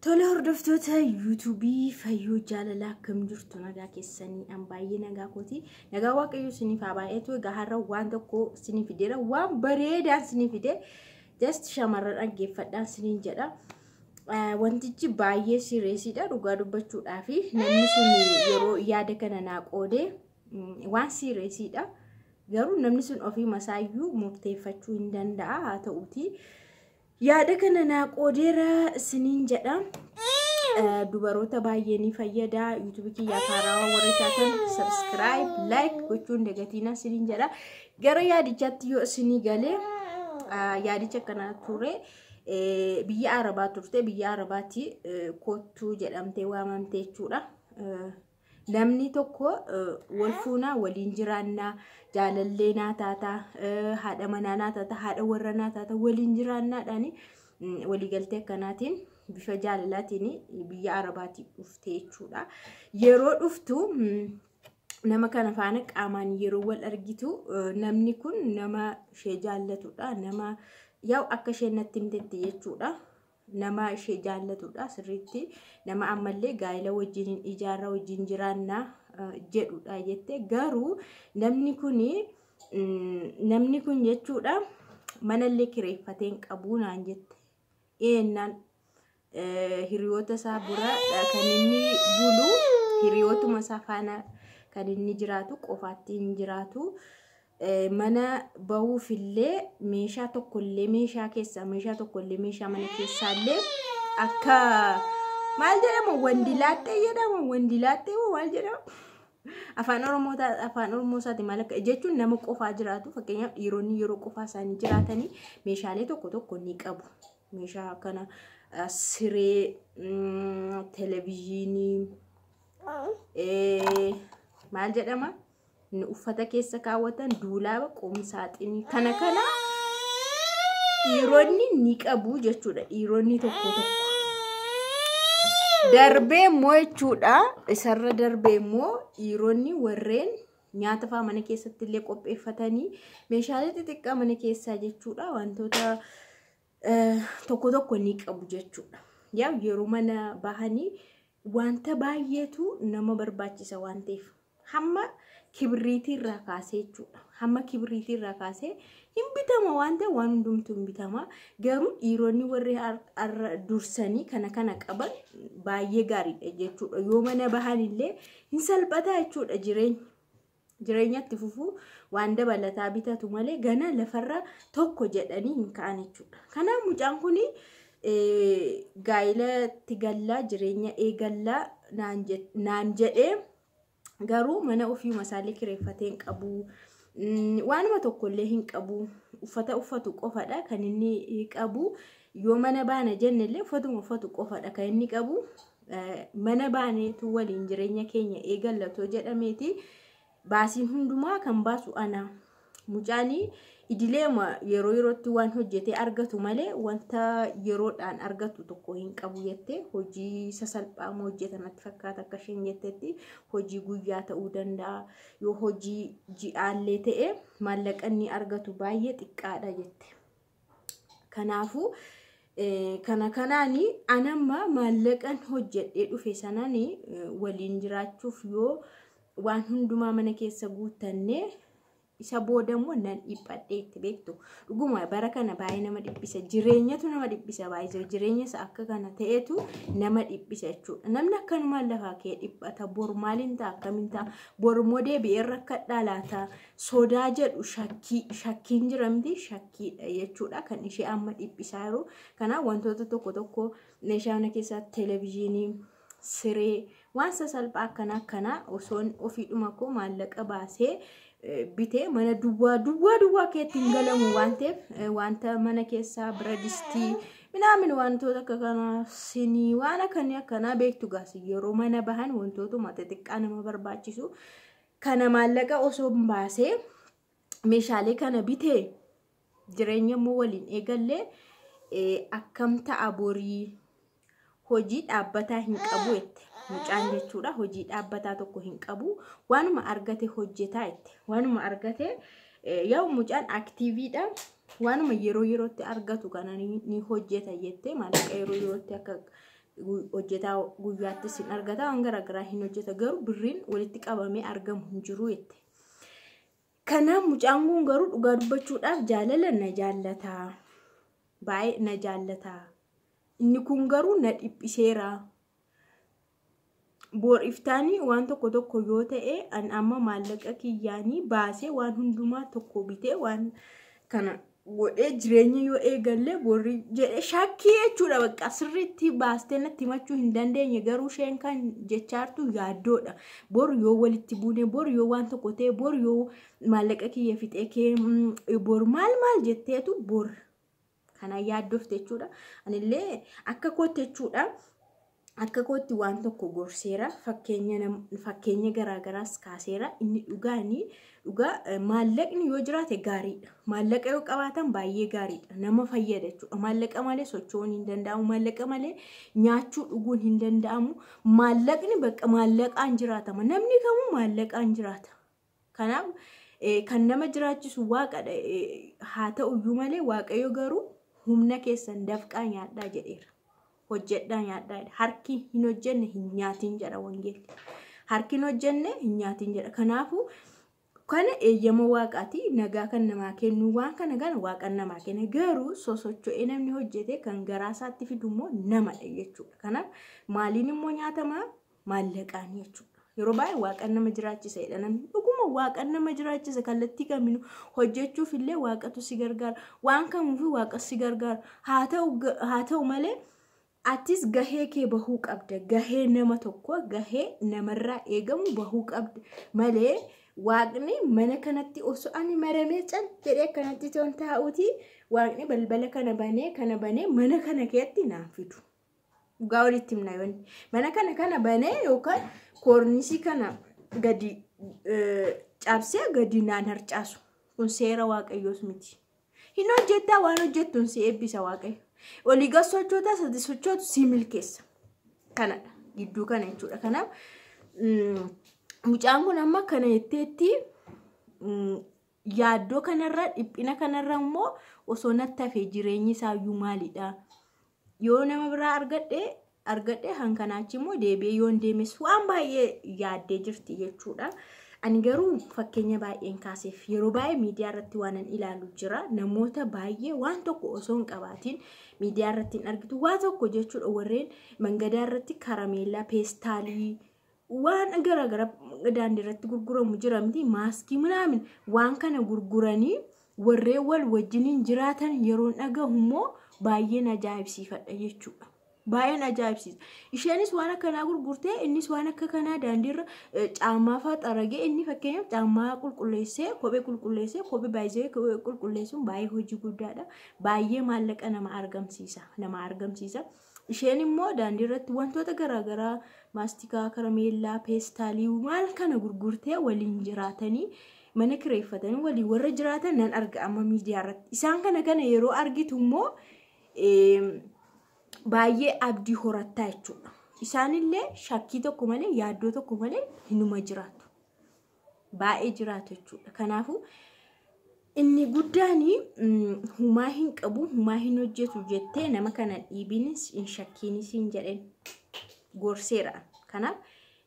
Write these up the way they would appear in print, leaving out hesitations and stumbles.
Tola hordoftoota YouTube fayyoo jaalalaa akkam jirtu nagaa keessanii an baay'ee nagaa kooti nagaa waaqayyo isiniif haa baay'eetu egaa har'a waan tokko isiniif fideera waan bareedaa isiniif fide just shamarran dhaggeeffadhaan isiniin jedha wantichi baay'ee sireesiidha dhugaa dubbachuudhaaf namni sun yeroo yaada kana naa qoode waan sireesiidha garuu namni sun ofii masaayyuu murteeffachuu hin danda'a haa ta'uuti yaada kana naa qoodeera isiniin jedha dubaroota baay'ee ni fayyada YouTube kiyya kaaraa warra taatan subscribe like gochuun dagatiina isiniin jedha gara yaadichaatti yoo isinii galee yaadicha kana ture biyya Arabaa turte biyya Arabaatti kottuu jedhamtee waamamte jechuudha namni tokko wal fuunaa waliin jiraannaa jaalallee naa taata haadha manaa naa taata haadha warra naa taata waliin jiraannaadhaani walii galtee kanaatiin bifa jaalalaatiin biyya Arabaatti dhufte jechuudha yeroo dhuftu nama kana faana qaamaan yeroo wal argitu namni kun nama ishee jaallatudha nama yaa'u akka isheen natti himtetti jechuudha nama ishee jaallatudha sirriitti nama ammallee gaa'ela wajjin ijaarra wajjin jiraannaa jedhudha jette garuu namni kun jechuudha manallee kireeffateen qabuu naan jette eennaan hiriyoota isaa bura kan inni bulu hiriyootuma isaa faana kan inni jiraatu qofaatti hin jiraatu mana bahuufillee meeshaa tokkollee meeshaa keessa meeshaa tokkollee meeshaa mana keessaallee akka maal jedhama wandilaattee jedhama wandilaattee maal jedhama afaan oromoosaati maal akka jechuun nama qofaa jiraatu fakkeenyaaf dhiironni yeroo qofaa isaanii jiraatanii meeshaalee tokko ni qabu meeshaa kana siree televiziyoonii maal jedhama uffata keessa kaawwatan duulaaba qoomsaaxinii kana dhiironni ni qabu jechuudha dhiironni tokko darbee immoo jechuudha isarra darbee immoo dhiironni warreen nyaata faa mana keessatti illee qopheeffatanii meeshaalee xixiqqaa mana keessaa jechuudha wantoota tokko ni qabu jechuudha yaa yeroo mana bahanii wanta baay'eetu nama barbaachisa waan ta'eef hamma kibriitii irraa kaasee jechuudha hamma kibriitii irraa kaasee hin bitama waan ta'e waan hundumtuu hin bitama garuu dhiironni warri dursanii kana qaban baay'ee gaariidha jechuudha yoo mana bahan illee hin salphata jechuudha jireenyatti fufuu waan dabalataa bitatu malee gana lafarra tokko jedhanii hin ka'an jechuudha kanaaf mucaan kun gaa'ilatti gallaa jireenya eegallaa naan jedhee garuu mana ofii masaalee kireeffateen qabu waanuma tokkollee hin qabu uffata uffatu qofadha kan inni qabu yoo mana baana jennellee uffatu qofadha kan inni qabu mana baaneetu waliin jireenya keenya eegallatoo jedhameeti baasiin hundumaa kan baasu ana mucaanii idileema yeroo yerootti waan hojjetee argatu malee wanta yeroodhaan argatu tokko hin qabu jettee hojii sasalphaa hojjetamatti fakkaata akka isheen jettetti hojii guyyaa ta'uu danda'a yoo hojii ji'aallee ta'e maallaqni argatu baay'ee xiqqaadha jette kanaafuu kanaani anamma maallaqan hojjedhee dhufe sanani waliin jiraachuuf yoo waan hundumaa mana keessa guutannee isa boodammoo nan dhiphadhee itti beektu dhuguma bara kana baay'ee nama dhiphisa jireenyatu nama dhiphisa baay'ee jireenya isa akka kana ta'etu nama dhiphisa jechuudha namni akkanumaan lafaa kee dhiphata bor maaliin ta'a akkamiin ta'a bor modee bi'eerra akka dhalaata sodaa jedhu shakkiin jiramti shakkiidha jechuudha kan ishee amma dhiphisaa jiru kanaaf wantoota tokko meeshaa mana keessaa televiziyoonii siree waan sasalphaa akkana osoon ofiidhuma koo maallaqa baasee bitee mana duwwaa keetti hin galamu waan ta'eef wanta mana keessaa biradistii minaamin wantoota akka kana sinii waan akkanaa beektu gaasi yeroo mana bahan wantootuma xixiqqaa nama barbaachisu kana maallaqa osoo baasee meeshaalee kana bitee jireenya immoo waliin eegallee akkam ta'a borii hojii dhaabbataa hin qabu jette mucaan jechuudha hojii dhaabbataa tokko hin qabu waanuma argate hojjetaa jette waanuma argate yaa'u mucaan aktiiviidha waanuma yeroo yerootti argatu kana ni hojjeta jette maallaqa yeroo yerootti akka hojjetaa guyyaatti sin argata waan garaagaraa hin hojjeta garuu birriin walitti qabamee argamu hin jiru jette. Kanaaf mucaan kun garuu dhugaa dubbachuudhaaf jaalala na jaallata. Baay'ee na jaallata. Inni kun garuu na dhiphiseera. Boor iftaanii waan tokko yoo ta'e an amma maallaqa kiyyaanii baasee waan hundumaa tokko bitee waan kana godhee jireenya yoo eegalle boorri jedhee shakkii jechuudha bakka sirriitti baastee natti himachuu hin dandeenye garuu isheen kan jechaartu yaaddoodha. Boor yoo walitti buune boor yoo waan tokko ta'e boor yoo maallaqa kiyya fixee kee boor maal jetteetu boor kana yaaddofte jechuudha. Anillee akka kootti jechuudha. Akka kootti waan tokko gorseera fakkeenya garaagaraas kaaseera inni dhugaa maallaqni yoo jiraate gaariidha. Maallaqa yoo qabaatan baay'ee gaariidha. Nama fayyada jechuudha. Maallaqa malee socho'uun hin danda'amu. Maallaqa malee nyaachuu dhuguun hin danda'amu. Maallaqni bakka maallaqaan jiraatama. Namni kamuu maallaqaan jiraata. Kanaaf kan nama jiraachisu waaqadha. Haa ta'uyyuu malee waaqayyo garuu humna keessan dafqaa nyaadhaa jedheera. Hojjedhaa nyaadhaa. Harki hin hojjenne hin nyaatiin jedha wangeelli. Harki hin hojjenne hin nyaatiin jedha. Kanaafuu kana eeyyama waaqaati. Nagaa kan namaa kennu waan kana waaqan namaa kenna. Garuu sosocho'ee namni hojjete kan garaa isaatti fidu immoo namadha jechuudha. Kanaaf maaliin immoo nyaatamaa maallaqaan jechuudha. Yeroo baay'ee waaqan nama jiraachisedha. Namni dhuguma waaqan nama jiraachisa kallattii kaminu hojjechuuf illee waaqatu si gargaara. Waan kamuufi waaqa si gargaara. Haa ta'u malee atis gahee kee bahuu qabda. Gahee nama tokko gahee namarraa eegamu bahuu qabda. Malee waaqni mana kanatti osoo ani maramee cal jedhee kanatti toon taa'uuti waaqni balbala kana banee mana kana keessatti naan fidu. Dhugaa walitti himna yoonni. Mana kana banee yookaan koornisii kana gadi cabsee gadi naan harcaasu. Kun seera waaqayyoos miti. Hin hojjettaa waan hojjettuun si eebbisa waaqayyo. Oliigaa sochoota sadi sochootu si milkeessa. Kanadha. Gidduu kana jechuudha. Kanaaf mucaan kun amma kana jetteetti yaaddoo kanarra dhiphina kanarra immoo osoo natti hafee jireenyi isaayyuu maalidha? Yoo nama biraa argadhe hankanaachi immoo deebi'ee yoo hin deemes waan baay'ee yaaddee jirti jechuudha. Ani garuu fakkeenya baay'een kaaseef yeroo baay'ee miidiyaa irratti waan ilaalu jira. Namoota baay'ee waan tokko osoo hin qabaatiin miidiyaa irratti hin argitu waan tokko jechuudha. Warreen mangadaa irratti karameellaa, peestaalii waan garaagara daandii irratti gurguramu jira miti maaskii minaamin waan kana gurguranii warreen wal wajjiniin jiraatan yeroo dhagahu immoo baay'een ajaa'ibsiifadha jechuudha. Baay'een ajaa'ibsiisa. Isheenis waan akkanaa gurgurtee innis waan akka kanaa daandiirra caammaa fa'aa xaragee inni fakkeenyaaf caammaa qulqulleessee kophee baay'isee qulqulleessuun baay'ee hojii guddaadha. Baay'ee maallaqa nama argamsiisa. Isheen immoo daandiirratti wantoota garaagaraa maastikaa, karameellaa, peestaalii maal kana gurgurtee waliin jiraatanii mana kireeffatanii waliin warra jiraatan nan arga amma miidiyaa irratti. Isaan kana yeroo argitu immoo baay'ee abdii horattaa jechuudha. Isaanillee shakkii tokko malee yaaddoo tokko malee hinuma jiraatu. Baay'ee jiraatu jechuudha. Kanaafuu inni guddaanii humaa hin qabu, humaa hin hojjetu jettee nama kana dhiibinis hin shakkiinis hin jedhen gorseera. Kanaaf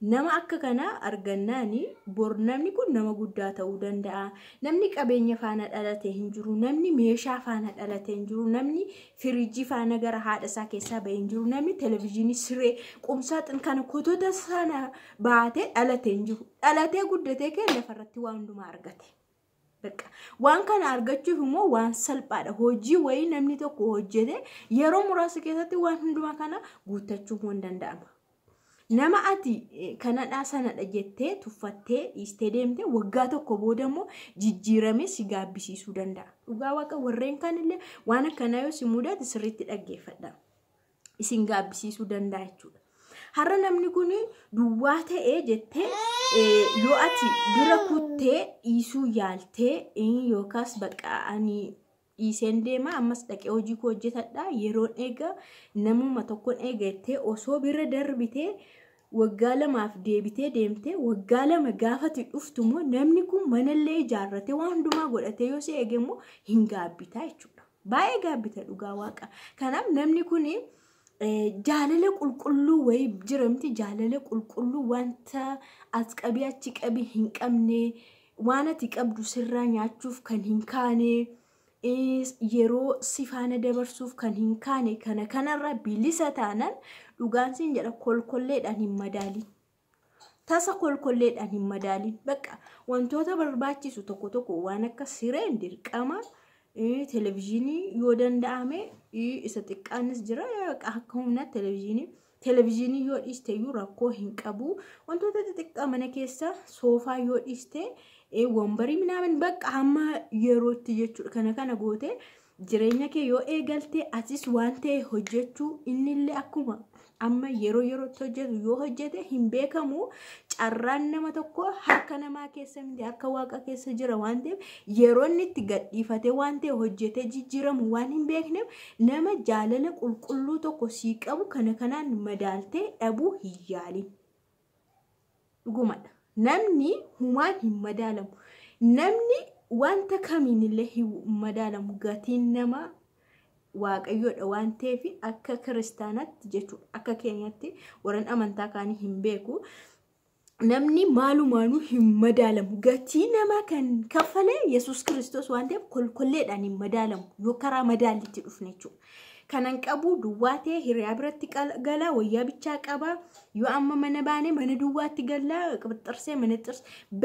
nama akka kana argannaani bor namni kun nama guddaa ta'uu danda'a. Namni qabeenya faana dhalatee hin jiru, namni meeshaa faana dhalatee hin jiru, namni firiijii faana gara haadha isaa keessaa bahee hin jiru, namni televezyiinii siree qumsaaxin kana kotoota sana baatee dhalatee hin jiru. Dhalatee guddatee kee lafarratti waan hundumaa argate. Waan kana argachuuf immoo waan salphaadha. Hojii wayii namni tokko hojjete yeroo muraasa keessatti waan hundumaa kana guuttachuuf waan danda'ama. Nama ati kanadhaa sanadha jettee tuffattee dhiistee deemtee waggaa tokko booda immoo jijjiiramee si gaabbisiisuu danda'a. Dhugaa waaqa warreen kanillee waan akkanaa yoo si mudate sirriitti dhaggeeffadha. Isin gaabbisiisuu danda'a jechuudha. Har'a namni kun duwwaa ta'ee jettee yoo ati bira kuttee dhiisuu yaaltee yookaas bakka ani dhiiseen deema ammas dhaqee hojii koo hojjetadha yeroon eega namuma tokkoon eegattee osoo bira darbitee waggaa lamaaf deebitee deemtee waggaa lama gaafati dhuftumoo namni kun manallee ijaarratee waan hundumaa godhatee yoo si eege immoo hin gaabbitaa jechuudha. Baay'ee gaabbita dhugaa waaqa. Kanaaf namni kun jaalala qulqulluu wayii jiramti jaalala qulqulluu wanta as qabii achi qabii hin qabne waan ati qabdu sirraa nyaachuuf kan hin kaane yeroo sifaana dabarsuuf kan hin kaane kanarra bilisa taanan dhugaan siin jedha kolkolleedhaan hin madaalin. Tasa kolkolleedhaan hin madaalin. Bakka wantoota barbaachisu tokko waan akka sireen dirqama televizyinii yoo danda'ame isa xiqqaanis jira akka humna televizyinii yoo dhiiste iyyuu rakkoo hin qabu. Wantoota xixiqqaa mana keessa soofaa yoo dhiiste wambarii minaamin bakka hamma yerootti jechuudha. Kana goote jireenya kee yoo eegalte asis waan ta'e hojjechuu innillee akkuma amma yerootti hojjetu yoo hojjete hin beekamu. Carraan nama tokko harka namaa keessa miti harka waaqa keessa jira waan ta'eef yeroo inni itti gadhiifate waan ta'e hojjete jijjiiramu waan hin beekneef nama jaalala qulqulluu tokko sii qabu kanaan madaaltee dhabuu hin yaalin. Dhugumadha. Namni humaan hin madaalamu. Namni wanta kamiinillee hin madaalamu. Gatiin nama waaqayyoodha waan ta'eef akka kiristaanaatti jechuudha. Akka keenyatti warreen amantaa kaanii hin beeku. Namni maalumaanuu hin madaalamu. Gatii nama kan kaffalee Yesuus Kiristoos waan ta'eef kolkolleedhaan hin madaalamu. Yoo karaa madaallitti dhufne jechuudha. Kanan qabu duwwaa ta'e hiriyaa biratti galaa wayyaa bichaa qaba. Yoo amma mana baane mana duwwaatti galaa qixxarsee mana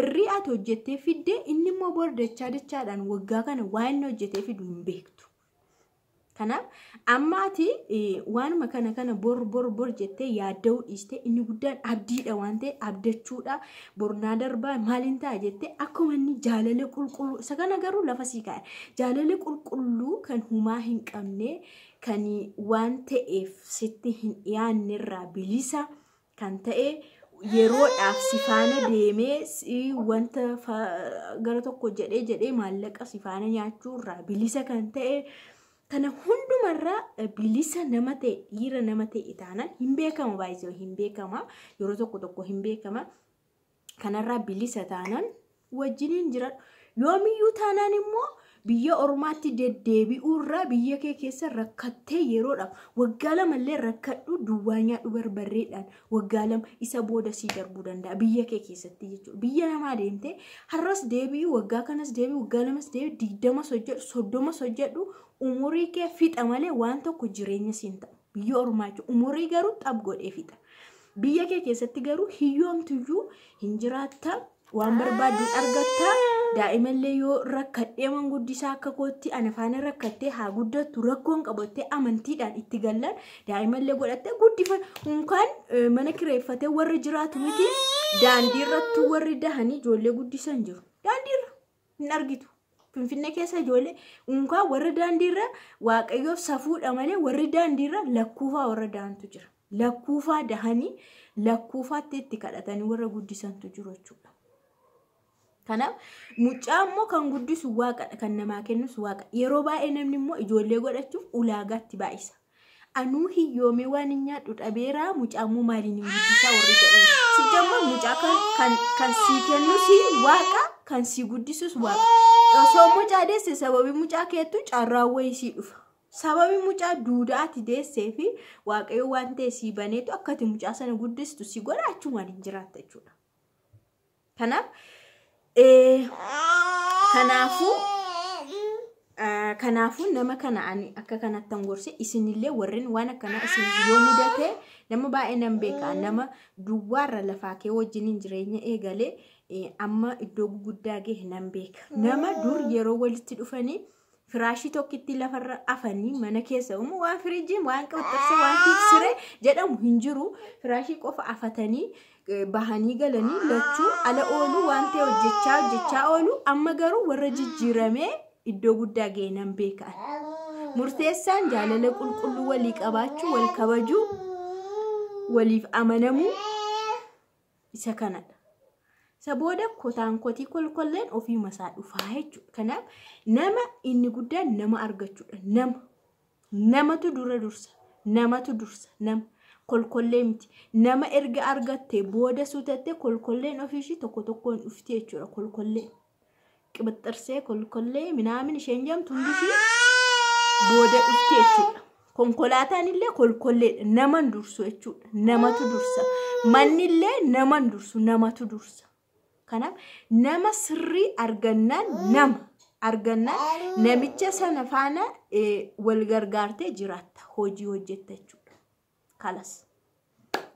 birrii ati hojjettee fidde inni immoo dachaadhaan waggaa kana waan inni hojjettee fidu hin beektu. Kanaaf amma ati waanuma kana bor jettee yaadda'uu dhiiste inni guddaan abdiidha waan ta'e abdachuudha. Bornaa darbaa maaliin ta'a jettee akkuma inni jaalala qulqulluu isa kana garuu lafa sii kaa'e jaalala qulqulluu kan humaa hin qabne kan waan ta'eef sitti hin dhiyaannerraa bilisa kan ta'e yeroodhaaf sifaana deemee wanta gara tokko jedhee maallaqa sifaana nyaachuurraa bilisa kan ta'e. Kana hundumarraa bilisa nama ta'e dhiira nama ta'e taanaan hin beekama baay'ee hin beekama yeroo tokko hin beekama. Kanarraa bilisa taanaan wajjiniin jira yoomiyyuu taanaan immoo biyya ormaatti deddeebi'uurraa biyya kee keessa rakkattee yeroodhaaf waggaa lamallee rakkadhu duwwaa nyaadhu barbarreedhaan waggaa lama isa booda sii darbuu danda'a biyya kee keessatti jechuudha. Biyya namaa deemtee har'as deebi'u waggaa kanas deebi'u waggaa lamas deebi'u 20 hojjedhu 30 hojjedhu umurii kee fixa malee waan tokko jireenya siin ta'u. Biyya ormaa jechuudha. Umurii garuu xab godhee fixa. Biyya kee keessatti garuu hiyyoomtuyyuu hin jiraatta waan barbaaddu argatta. Daa'imallee yoo rakkadhee manguddisaa akka kootti ana faana rakkattee haa guddattu rakkoon qabattee amantiidhaan itti gallan daa'imallee godhattee guddifan unkaan mana kireeffatee warri jiraatu miti daandiirratti warri dahanii ijoollee guddisan jiru. Daandiirra hin argitu. Finfinnee keessa ijoollee unkaan warri daandiirra waaqayyoof safuudha malee warri daandiirra lakkuufaa warra dahantu jira. Lakkuufaa dahanii lakkuufaatti itti kadhatanii warra guddisantu jiru jechuudha. Kanaaf mucaa immoo kan guddisu waaqadha kan namaa kennus waaqa. Yeroo baay'ee namni immoo ijoollee godhachuuf ulaagaatti baay'isa. Anuu hiyyoomee waan hin nyaadhu dhabeeraa mucaa immoo maaliin hin guddisaa warri jedhan. Sijjammoo mucaa kan sii kennus waaqa kan sii guddisus waaqa. Osoo mucaa deesse sababii mucaa keettu carraan wayii sii dhufa. Sababii mucaa duudaatti deessee fi waaqayyo waan ta'e sii baneetu akkati mucaa sana guddistu si godha achumaan hin jiraatta jechuudha. Kanaafuu nama kana ani akka kanatti angorse isinillee warreen waan akkana isin yoo mudate nama baay'ee nan beeka nama duwwaarra lafaa kee wajjiniin jireenya eegalee amma iddoo guddaa ga'e nan beeka. Nama dur yeroo walitti dhufanii firaashii tokkitti lafarra afanii mana keessa waan firiijiin waan qaxxarsa waan tiksire jedhamu hin jiru. Firaashii qofa afatanii bahanii galanii lachuu ala oolu waan ta'e hojjechaa oolu amma garuu warra jijjiiramee iddoo guddaa ga'e nan beeka. Murteessaan jaalala qulqulluu walii qabaachuu wal kabajuu waliif amanamuu isa kanadha. Sabooda kotaan kotii kolkolleen ofii masaa dhufaa jechuudha. Kanaaf nama inni guddaan nama argachuudha. Namatu dursa. Nama kolkollee miti. Nama erga argattee booda suutattee kolkolleen ofiishii tokkoon dhufti jechuudha. Kolkollee qibixxarsee kolkollee minaamin isheen jamtu hundishii booda dhufti jechuudha. konkolaataan illee kolkollee naman dursu jechuudha. Namatu dursa. Manni illee naman dursu namatu dursa. Kanaaf nama sirrii argannaan namicha sana faana wal gargaartee jiraatta. Hojii hojjetta jechuudha. Kalas.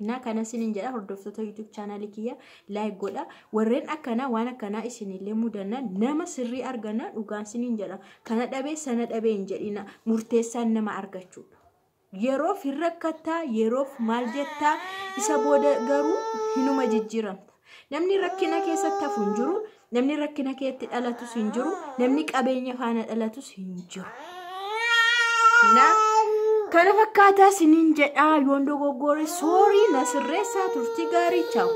Na kana sinin jedha hordoftoota YouTube channel kiyya like godha. Warreen akkana waan akkana isinillee mudanna nama sirrii argannaan dhugaan sinin jedha. Kana dhabee sana dhabee hin jedhina. Murteessaan nama argachuudha. Yeroo firrakkataa yeroo maal jettaa isa booda garuu hinuma jijjiiramta. Namni rakkina keessatti hafu hin jiru, namni rakkina keessatti dhalatus hin jiru, namni qabeenya faana dhalatus hin jiru. Na kana fakkaataa sinin jedha yoon dogoggore sorry na sirreessaa turtii gaarii ciao.